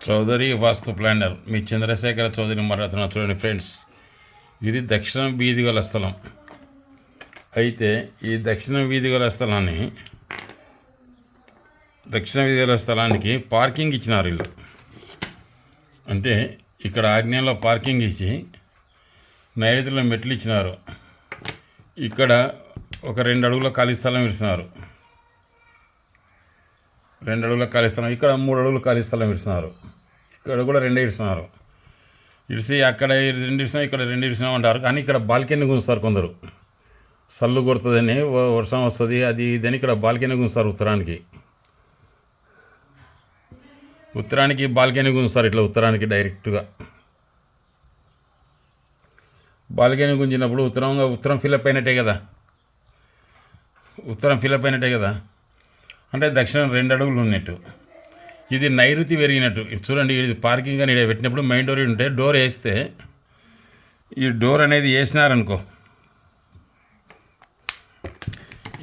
చౌదరి వాస్తు planar మీ చంద్రశేఖర చౌదరి మాట్లాడుతున్నా. చూడండి friends, ఇది దక్షిణ వీధి గల స్థలం. అయితే ఈ దక్షిణ వీధి గల స్థలానికి పార్కింగ్ ఇచ్చినారు వీళ్ళు. అంటే ఇక్కడ ఆగ్నేయంలో పార్కింగ్ ఇచ్చి నైరుతిలో మెట్లు ఇచ్చినారు. ఇక్కడ ఒక 2 అడుగుల ఖాళీ స్థలం ఇస్తున్నారు. 2 అడుగుల ఖాళీ స్థలం, ఇక్కడ 3 అడుగుల ఖాళీ స్థలం ఇస్తున్నారు. ఇక్కడ కూడా 2 ఇస్తున్నారు. ఇడిసి అక్కడ 2 ఇస్తున్నాం, ఇక్కడ 2 ఇస్తున్నాం అంటారు. కానీ ఇక్కడ బాల్కనీ గుంజుతారు కొందరు. సల్లు కొడుతుందని, వర్షం వస్తుంది, అది ఇదని ఇక్కడ బాల్కనీ గుంజుతారు. ఉత్తరానికి బాల్కనీ గుంజుతారు. ఇట్లా ఉత్తరానికి డైరెక్ట్గా బాల్కనీ గుంజినప్పుడు ఉత్తరం ఫిలప్ అయినట్టే కదా. అంటే దక్షిణం 2 అడుగులు ఉన్నట్టు. ఇది నైరుతి పెరిగినట్టు. చూడండి, ఇది పార్కింగ్ అని ఇక్కడ పెట్టినప్పుడు మెయిన్ డోర్ ఉంటే డోర్ వేస్తే, ఈ డోర్ అనేది వేసినారనుకో,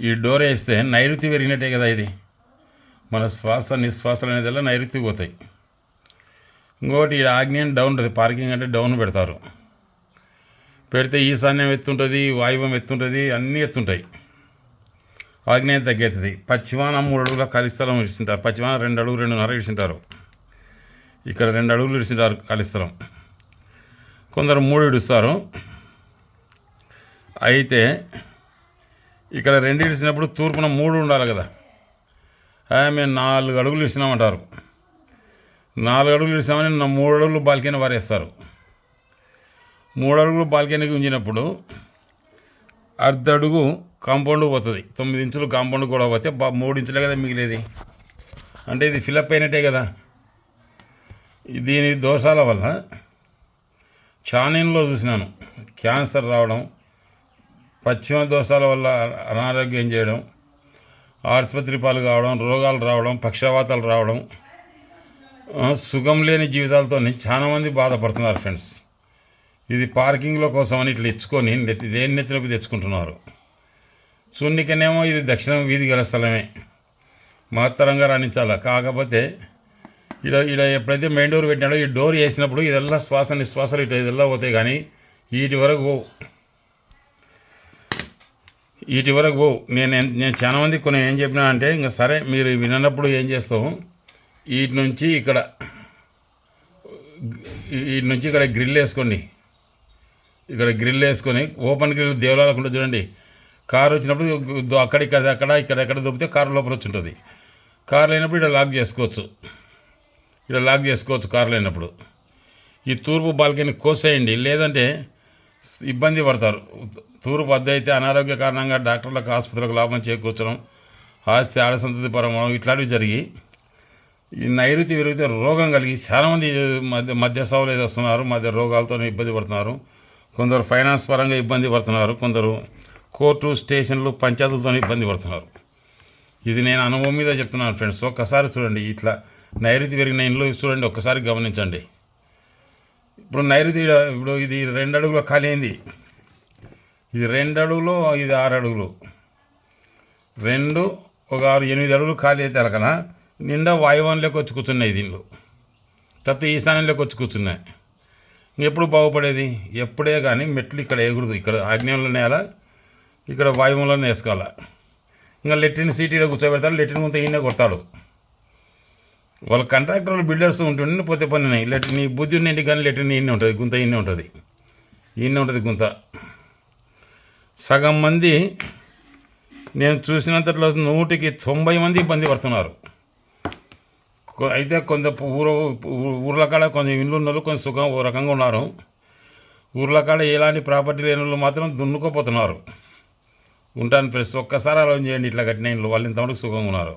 ఈ డోర్ వేస్తే నైరుతి పెరిగినట్టే కదా. ఇది మన శ్వాస నిశ్వాసాలు అనేది ఎలా నైరుతికి పోతాయి. ఇంకోటి ఈ ఆగ్నేయం డౌన్ ఉంటుంది. పార్కింగ్ అంటే డౌన్ పెడితే ఈశాన్యం ఎత్తుంటుంది, వాయువ్యం ఎత్తుంటుంది, అన్నీ ఎత్తుంటాయి. ఆగ్నేయం తగ్గెత్తుంది. పశ్చిమాన 3 అడుగుల ఖాళీ స్థలం ఇస్తుంటారు. పశ్చిమాన 2 అడుగులు 2.5 ఇస్తుంటారు. ఇక్కడ 2 అడుగులు ఇస్తుంటారు ఖాళీ స్థలం. కొందరు 3 ఇడుస్తారు. అయితే ఇక్కడ 2 ఇచ్చినప్పుడు తూర్పున 3 ఉండాలి కదా. మేము 4 అడుగులు ఇస్తున్నామంటారు. 4 అడుగులు ఇస్తామని 3 అడుగులు బాల్కనీ వారేస్తారు. 3 అడుగులు బాల్కనీకి ఉంచినప్పుడు అర్ధ అడుగు కాంపౌండ్ పోతుంది. 9 ఇంచులు కాంపౌండ్ కూడా పోతే 3 ఇంచులే కదా మిగిలేది. అంటే ఇది ఫిలప్ అయినట్టే కదా. దీని దోషాల వల్ల ఛానీన్లో చూసినాను క్యాన్సర్ రావడం, పశ్చిమ దోషాల వల్ల అనారోగ్యం చేయడం, ఆసుపత్రి పాలు కావడం, రోగాలు రావడం, పక్షవాతాలు రావడం, సుఖం లేని జీవితాలతో చాలామంది బాధపడుతున్నారు ఫ్రెండ్స్. ఇది పార్కింగ్లో కోసమని ఇట్లా ఇచ్చుకొని దేని నెత్తిలోకి తెచ్చుకుంటున్నారు. చూడనికనేమో ఇది దక్షిణ వీధి గల స్థలమే, మహత్తరంగా రాణించాలి. కాకపోతే ఇలా ఎప్పుడైతే మెయిన్ డోర్ పెట్టినాడో, ఈ డోర్ వేసినప్పుడు ఇదెల్లా శ్వాస నిశ్వాసాలు ఇదెల్లా పోతాయి. కానీ వీటి వరకు పోవు. నేను చాలా మంది కొన్ని ఏం చెప్పినా అంటే, ఇంకా సరే మీరు వినప్పుడు ఏం చేస్తావు, వీటి నుంచి ఇక్కడ గ్రిల్ వేసుకోండి. ఇక్కడ గ్రిల్ వేసుకొని ఓపెన్ గ్రిల్ దేవాలయాలకు ఉంటుంది చూడండి. కారు వచ్చినప్పుడు ఇక్కడ దొబ్బితే కారు లోపల వచ్చి ఉంటుంది. కారు లేనప్పుడు ఇక్కడ లాక్ చేసుకోవచ్చు. కారు లేనప్పుడు ఈ తూర్పు బాల్కనీ కోసేయండి. లేదంటే ఇబ్బంది పడతారు. తూర్పు అద్దె అయితే అనారోగ్య కారణంగా డాక్టర్లకు, ఆసుపత్రులకు లాభం చేకూర్చడం, ఆస్తి ఆడసంతతి పరమడం ఇట్లాంటివి జరిగి ఈ నైరుతి విరిగితే రోగం కలిగి చాలామంది మధ్య సవాలు వస్తున్నారు. మధ్య రోగాలతో ఇబ్బంది పడుతున్నారు. కొందరు ఫైనాన్స్ పరంగా ఇబ్బంది పడుతున్నారు. కొందరు కోర్టు, స్టేషన్లు, పంచాయతీలతో ఇబ్బంది పడుతున్నారు. ఇది నేను అనుభవం మీద చెప్తున్నాను ఫ్రెండ్స్. ఒక్కసారి చూడండి, ఇట్లా నైరుతి పెరిగిన ఇండ్లు చూడండి, ఒక్కసారి గమనించండి. ఇప్పుడు ఇది 2 అడుగుల ఖాళీ అయింది. ఇది 2 అడుగులు, ఇది 6 అడుగులు, 2 ఒక 6 8 అడుగులు ఖాళీ అయితే అలకనా నిండా వాయువంలోకి వచ్చి కూర్చున్నాయి. దీనిలో తప్ప ఈశాన్యంలోకి వచ్చి కూర్చున్నాయి. ఎప్పుడు బాగుపడేది? ఎప్పుడే కానీ మెట్లు ఇక్కడ ఎగురుదు. ఇక్కడ ఆగ్నేయంలో నేల, ఇక్కడ వాయువులోనే వేసుకోవాలి. ఇంకా లెట్రిన్ సీటీలో కూర్చోబెడతారు. లెట్రిన్ గుంత ఈయనే కొడతాడు. వాళ్ళ కాంట్రాక్టర్లు, బిల్డర్స్ ఉంటుండే పోతే పని. నీ బుద్ధి ఉన్నింటి కానీ లెట్రిన్ ఈయనే ఉంటుంది, గుంత ఈయనే ఉంటుంది గుంత. సగం మంది నేను చూసినంతట్లో 100కి 90 మంది ఇబ్బంది పడుతున్నారు. అయితే కొంత ఊర్ల కాడ కొంచెం ఇండ్లు ఉన్న వాళ్ళు కొంచెం సుఖం ఓ రకంగా ఉన్నారు. ఊర్ల కాడ ఎలాంటి ప్రాపర్టీ లేని వాళ్ళు మాత్రం దున్నుకోపోతున్నారు. ఉంటాను ప్రెస్. ఒక్కసారి ఆలోచన చేయండి, ఇట్లా కట్టిన ఇండ్లు వాళ్ళు ఇంతవరకు సుఖంగా ఉన్నారు.